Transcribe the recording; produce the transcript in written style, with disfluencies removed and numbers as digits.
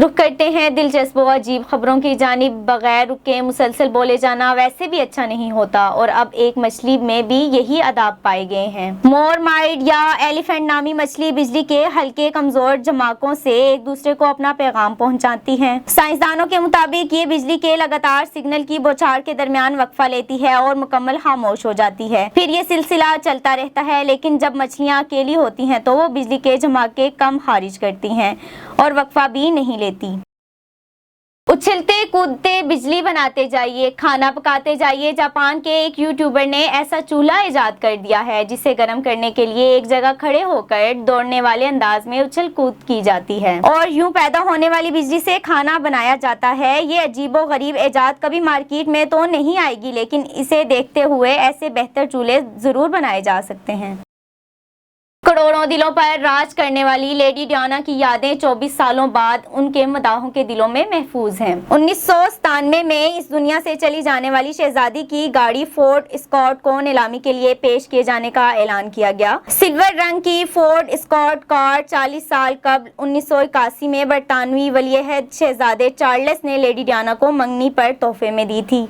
रुक करते हैं दिलचस्प व अजीब खबरों की जानिब। बगैर रुके मुसलसल बोले जाना वैसे भी अच्छा नहीं होता और अब एक मछली में भी यही आदाब पाए गए हैं। मोरमाइड या एलिफेंट नामी मछली बिजली के हल्के कमजोर जमाकों से एक दूसरे को अपना पैगाम पहुंचाती है। साइंसदानों के मुताबिक ये बिजली के लगातार सिग्नल की बौछार के दरमियान वक्फा लेती है और मुकम्मल खामोश हो जाती है। फिर ये सिलसिला चलता रहता है, लेकिन जब मछलियाँ अकेली होती हैं तो वो बिजली के झमाके कम खारिज करती हैं और वक्फा भी नहीं लेती। उछलते कूदते बिजली बनाते जाइए, खाना पकाते जाइए। जापान के एक यूट्यूबर ने ऐसा चूल्हा इजाद कर दिया है जिसे गर्म करने के लिए एक जगह खड़े होकर दौड़ने वाले अंदाज में उछल कूद की जाती है और यूं पैदा होने वाली बिजली से खाना बनाया जाता है। ये अजीबो गरीब इजाद कभी मार्केट में तो नहीं आएगी, लेकिन इसे देखते हुए ऐसे बेहतर चूल्हे जरूर बनाए जा सकते हैं। करोड़ों दिलों पर राज करने वाली लेडी डायना की यादें 24 सालों बाद उनके मदाहों के दिलों में महफूज हैं। 1997 में इस दुनिया से चली जाने वाली शहजादी की गाड़ी फोर्ड एस्कॉर्ट को नीलामी के लिए पेश किए जाने का ऐलान किया गया। सिल्वर रंग की फोर्ड एस्कॉर्ट कार 40 साल कबल 1981 में बरतानवी वलीअहद शहजादे चार्ल्स ने लेडी डायना को मंगनी पर तोहफे में दी थी।